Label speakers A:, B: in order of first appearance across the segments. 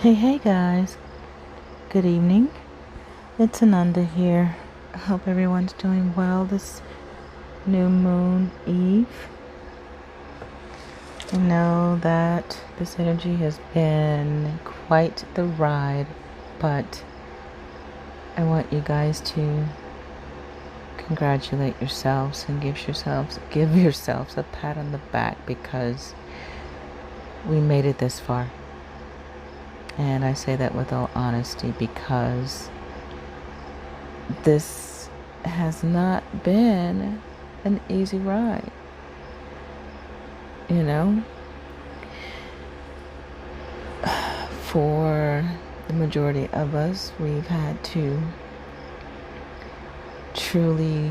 A: Hey guys, good evening. It's Ananda here. I hope everyone's doing well this new moon eve. I know that this energy has been quite the ride, but I want you guys to congratulate yourselves and give yourselves a pat on the back because we made it this far. And I say that with all honesty because this has not been an easy ride. You know, for the majority of us, we've had to truly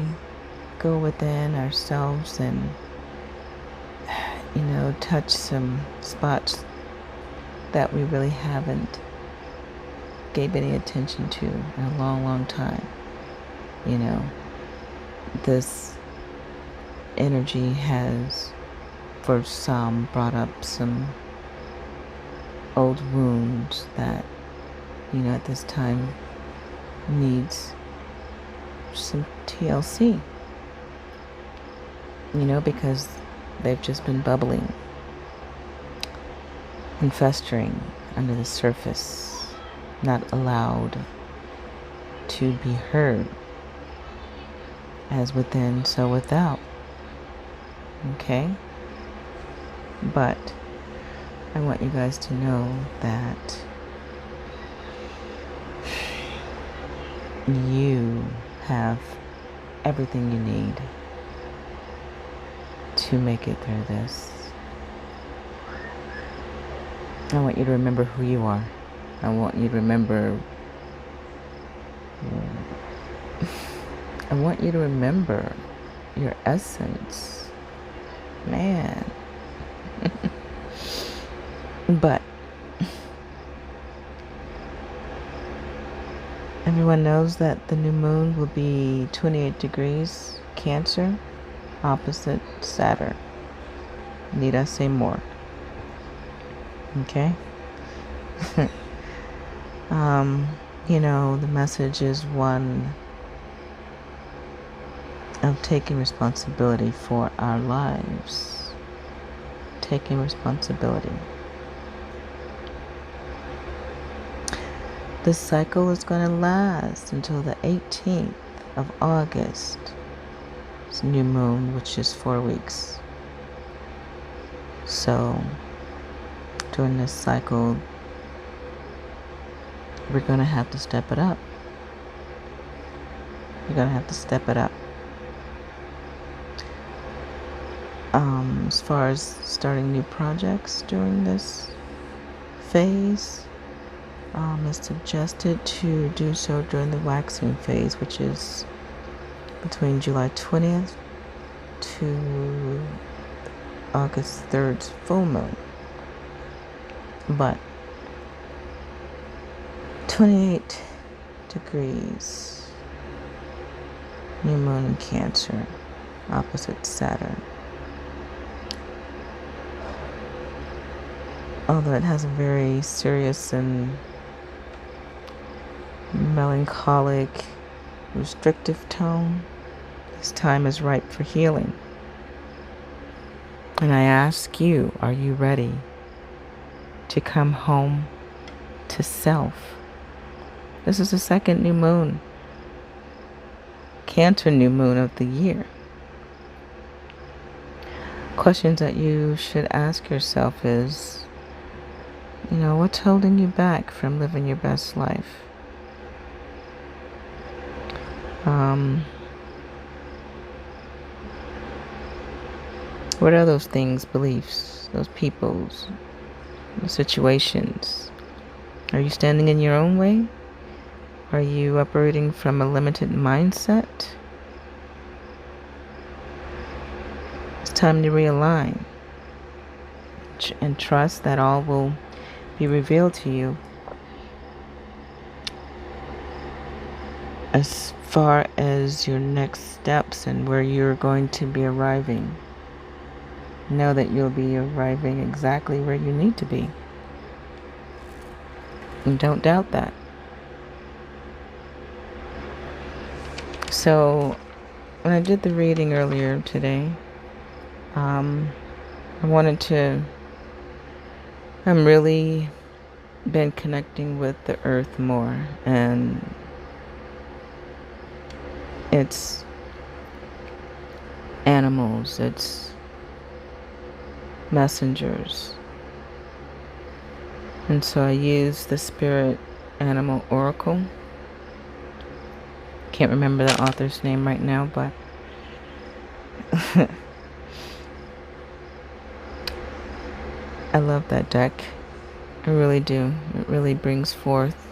A: go within ourselves and, touch some spots that we really haven't gave any attention to in a long time. This energy has, for some, brought up some old wounds that, at this time needs some TLC, because they've just been bubbling and festering under the surface, not allowed to be heard. As within, so without. Okay? But I want you guys to know that you have everything you need to make it through this. I want you to remember who you are. I want you to remember your essence. Man. But everyone knows that the new moon will be 28 degrees Cancer, opposite Saturn. Need I say more? Okay? The message is one of taking responsibility for our lives. Taking responsibility. This cycle is going to last until the 18th of August. It's new moon, which is 4 weeks. So, during this cycle, we're going to have to step it up. We're going to have to step it up. As far as starting new projects during this phase, it's suggested to do so during the waxing phase, which is between July 20th to August 3rd's full moon. But 28 degrees, new moon in Cancer, opposite Saturn. Although it has a very serious and melancholic, restrictive tone, this time is ripe for healing. And I ask you, are you ready to come home to self? This is the second new moon, Cancer new moon of the year. Questions that you should ask yourself is, what's holding you back from living your best life? What are those things, beliefs, those peoples, those situations? Are you standing in your own way? Are you operating from a limited mindset? It's time to realign and trust that all will be revealed to you as far as your next steps and where you're going to be arriving. Know that you'll be arriving exactly where you need to be. And don't doubt that. So, when I did the reading earlier today, I'm really been connecting with the earth more, and its animals, its messengers. And so I use the Spirit Animal Oracle. Can't remember the author's name right now, but I love that deck. I really do. It really brings forth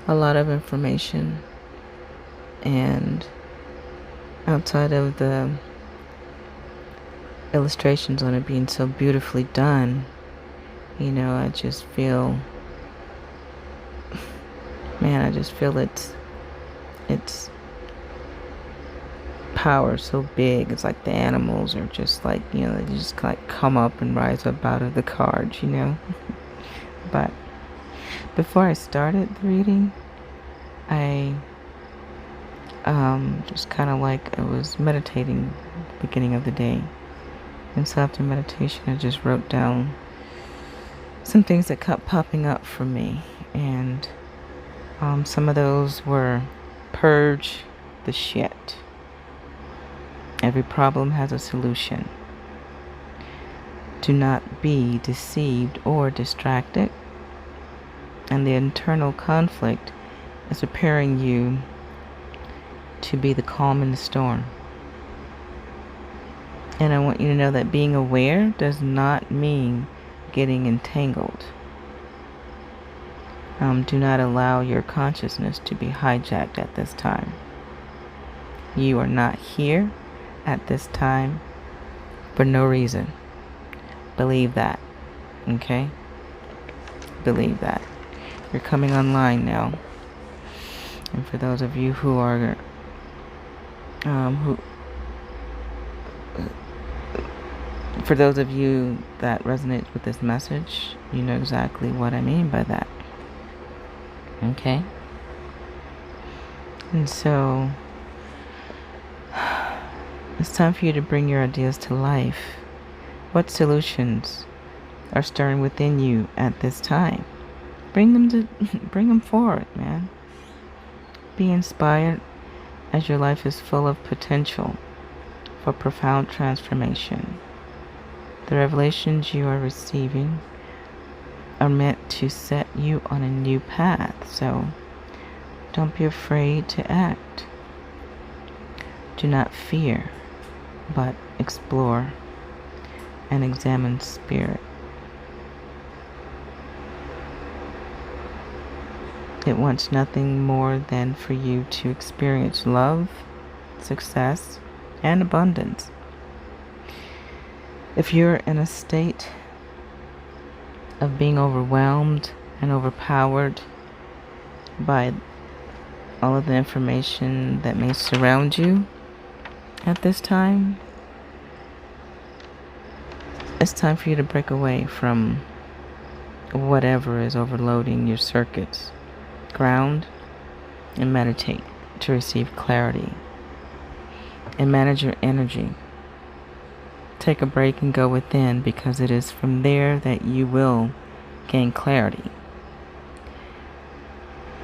A: a lot of information. And outside of the illustrations on it being so beautifully done, you know, I just feel its power so big. It's like the animals are just like, you know, they just like come up and rise up out of the cards, you know. But before I started the reading, I just kind of like I was meditating at the beginning of the day. And so after meditation, I just wrote down some things that kept popping up for me. And some of those were: purge the shit. Every problem has a solution. Do not be deceived or distracted. And the internal conflict is preparing you to be the calm in the storm. And I want you to know that being aware does not mean getting entangled. Do not allow your consciousness to be hijacked at this time. You are not here at this time for no reason. Believe that. Okay? Believe that. You're coming online now. And for those of you who are for those of you that resonates with this message, you know exactly what I mean by that. Okay? And so it's time for you to bring your ideas to life. What solutions are stirring within you at this time? Bring them forward, man. Be inspired, as your life is full of potential for profound transformation. The revelations you are receiving are meant to set you on a new path, so don't be afraid to act. Do not fear, but explore and examine spirit. It wants nothing more than for you to experience love, success, and abundance. If you're in a state of being overwhelmed and overpowered by all of the information that may surround you at this time, it's time for you to break away from whatever is overloading your circuits. Ground and meditate to receive clarity, and manage your energy. Take a break and go within, because it is from there that you will gain clarity.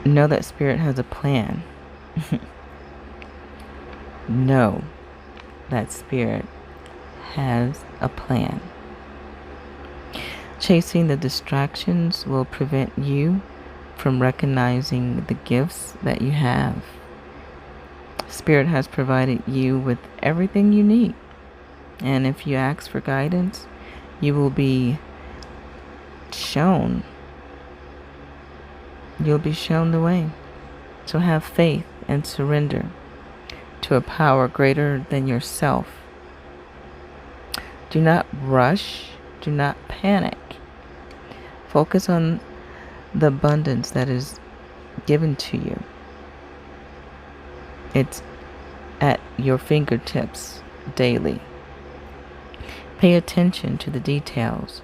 A: Know that Spirit has a plan. Know that Spirit has a plan. Chasing the distractions will prevent you from recognizing the gifts that you have. Spirit has provided you with everything you need. And if you ask for guidance, you will be shown. You'll be shown the way. So have faith and surrender to a power greater than yourself. Do not rush. Do not panic. Focus on the abundance that is given to you. It's at your fingertips daily. Pay attention to the details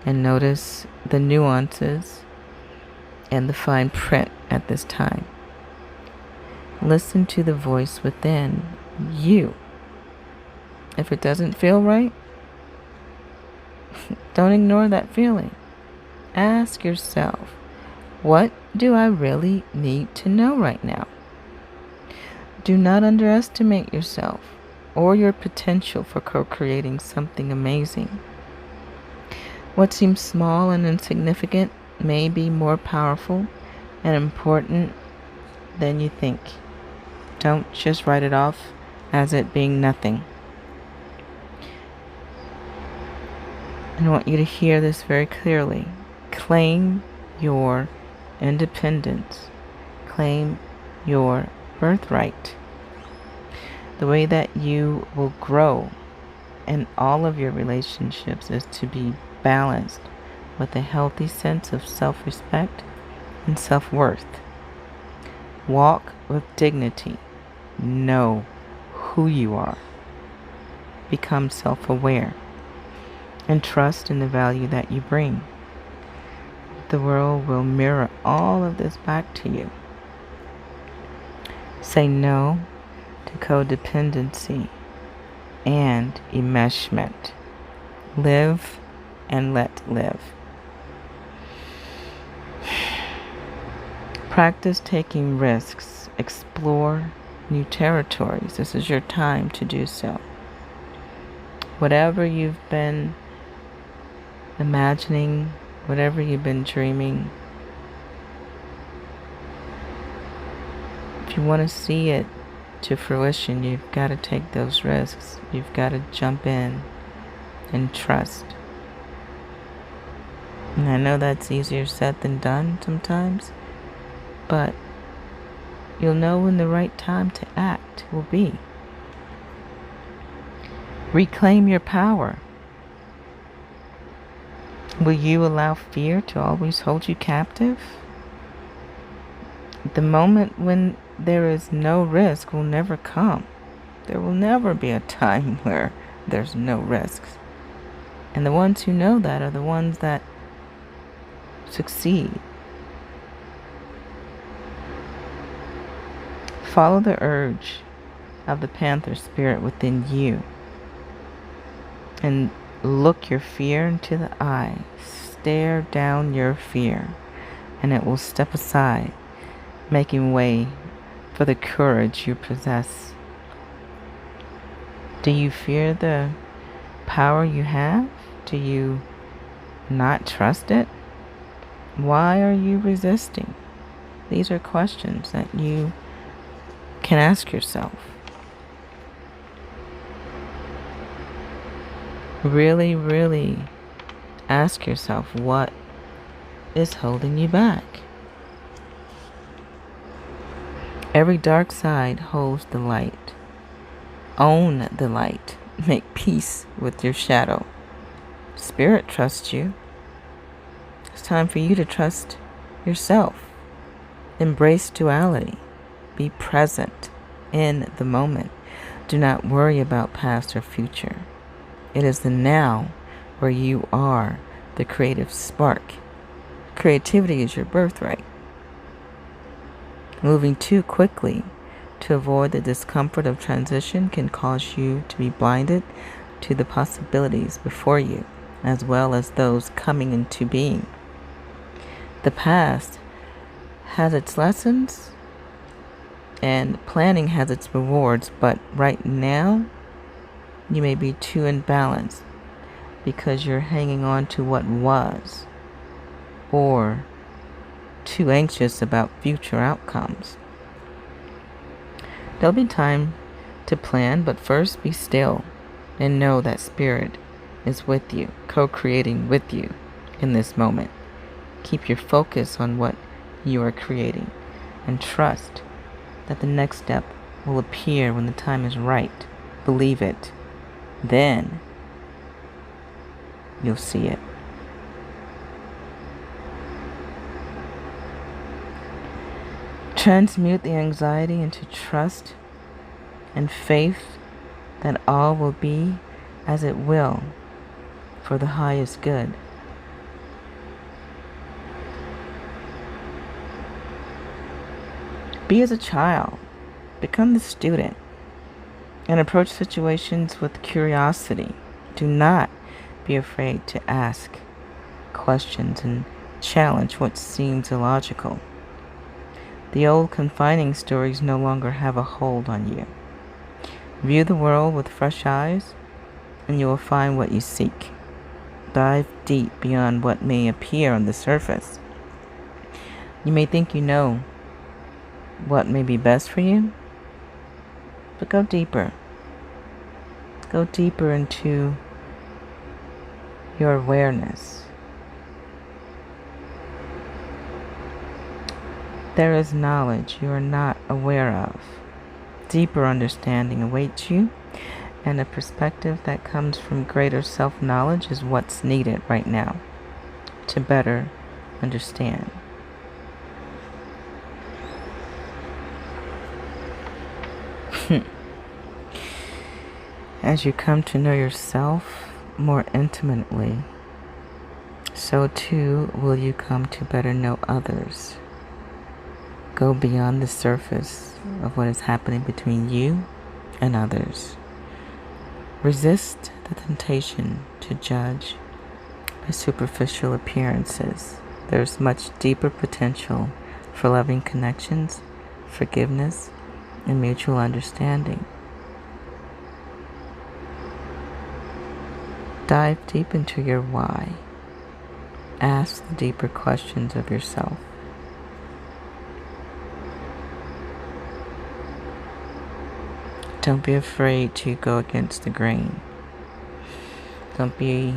A: and notice the nuances and the fine print at this time. Listen to the voice within you. If it doesn't feel right, don't ignore that feeling. Ask yourself, what do I really need to know right now? Do not underestimate yourself or your potential for co-creating something amazing. What seems small and insignificant may be more powerful and important than you think. Don't just write it off as it being nothing. I want you to hear this very clearly. Claim your independence. Claim your birthright. The way that you will grow in all of your relationships is to be balanced with a healthy sense of self-respect and self-worth. Walk with dignity. Know who you are. Become self-aware and trust in the value that you bring. The world will mirror all of this back to you. Say no to codependency and enmeshment. Live and let live. Practice taking risks. Explore new territories. This is your time to do so. Whatever you've been imagining, whatever you've been dreaming, if you want to see it to fruition, you've got to take those risks. You've got to jump in and trust. And I know that's easier said than done sometimes, but you'll know when the right time to act will be. Reclaim your power. Will you allow fear to always hold you captive? The moment when there is no risk will never come. There will never be a time where there's no risks. And the ones who know that are the ones that succeed. Follow the urge of the panther spirit within you and look your fear into the eye. Stare down your fear, and it will step aside, making way for the courage you possess. Do you fear the power you have? Do you not trust it? Why are you resisting? These are questions that you can ask yourself. Really, really ask yourself, what is holding you back? Every dark side holds the light. Own the light. Make peace with your shadow. Spirit trusts you. It's time for you to trust yourself. Embrace duality. Be present in the moment. Do not worry about past or future. It is the now where you are the creative spark. Creativity is your birthright. Moving too quickly to avoid the discomfort of transition can cause you to be blinded to the possibilities before you, as well as those coming into being. The past has its lessons and planning has its rewards, but right now you may be too imbalanced because you're hanging on to what was, or too anxious about future outcomes. There'll be time to plan, but first be still and know that Spirit is with you, co-creating with you in this moment. Keep your focus on what you are creating and trust that the next step will appear when the time is right. Believe it. Then you'll see it. Transmute the anxiety into trust and faith that all will be as it will for the highest good. Be as a child. Become the student. And approach situations with curiosity. Do not be afraid to ask questions and challenge what seems illogical. The old confining stories no longer have a hold on you. View the world with fresh eyes, and you will find what you seek. Dive deep beyond what may appear on the surface. You may think you know what may be best for you, but go deeper. Go deeper into your awareness. There is knowledge you are not aware of. Deeper understanding awaits you, and a perspective that comes from greater self-knowledge is what's needed right now to better understand. As you come to know yourself more intimately, so too will you come to better know others. Go beyond the surface of what is happening between you and others. Resist the temptation to judge by superficial appearances. There's much deeper potential for loving connections, forgiveness, and mutual understanding. Dive deep into your why. Ask the deeper questions of yourself. Don't be afraid to go against the grain. Don't be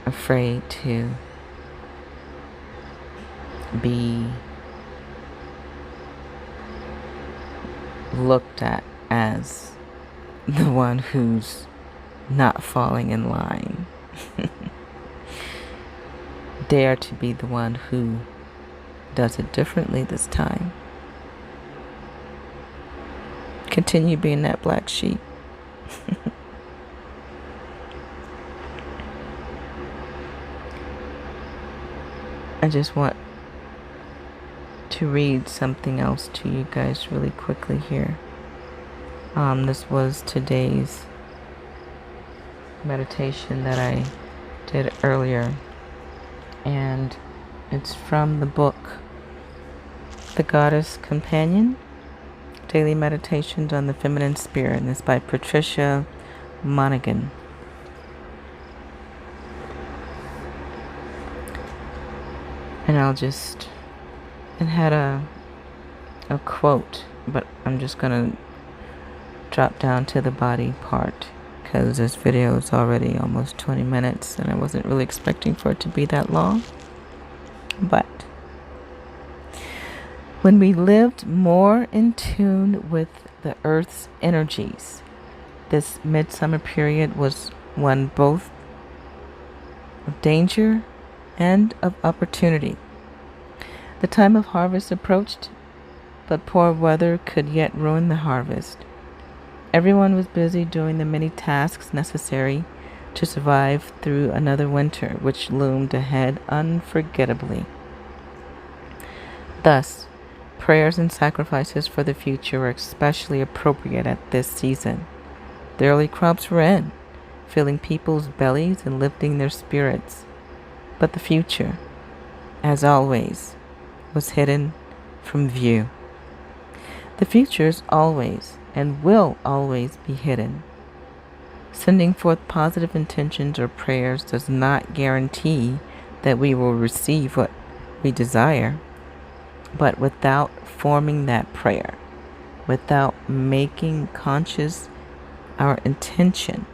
A: afraid to be looked at as the one who's not falling in line. Dare to be the one who does it differently this time. Continue being that black sheep. I just want to read something else to you guys really quickly here. This was today's meditation that I did earlier, and it's from the book The Goddess Companion, Daily Meditations on the Feminine Spirit, and it's by Patricia Monaghan. And it had a quote, but I'm just gonna drop down to the body part because this video is already almost 20 minutes and I wasn't really expecting for it to be that long. But when we lived more in tune with the earth's energies, this midsummer period was one both of danger and of opportunity. The time of harvest approached, but poor weather could yet ruin the harvest. Everyone was busy doing the many tasks necessary to survive through another winter, which loomed ahead unforgettably. Thus, prayers and sacrifices for the future were especially appropriate at this season. The early crops were in, filling people's bellies and lifting their spirits. But the future, as always, was hidden from view. The future is always and will always be hidden. Sending forth positive intentions or prayers does not guarantee that we will receive what we desire, but without forming that prayer, without making conscious our intention,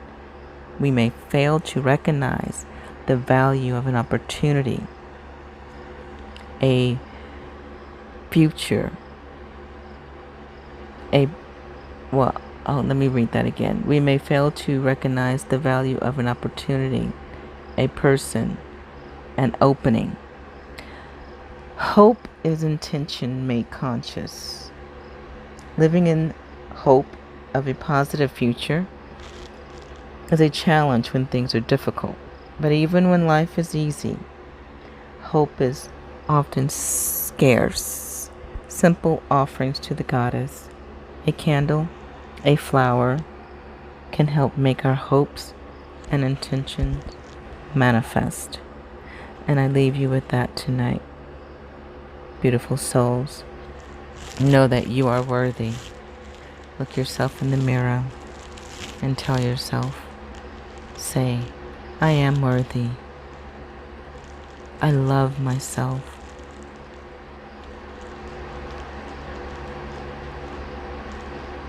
A: we may fail to recognize the value of an opportunity, a future, let me read that again. We may fail to recognize the value of an opportunity, a person, an opening. Hope is intention made conscious. Living in hope of a positive future is a challenge when things are difficult. But even when life is easy, hope is often scarce. simple offerings to the goddess. A candle, a flower can help make our hopes and intentions manifest. And I leave you with that tonight. Beautiful souls, know that you are worthy. Look yourself in the mirror and tell yourself, say, I am worthy. I love myself.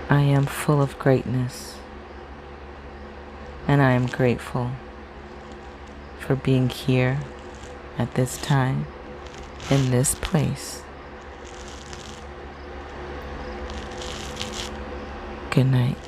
A: I am full of greatness, and I am grateful for being here at this time, in this place. Good night.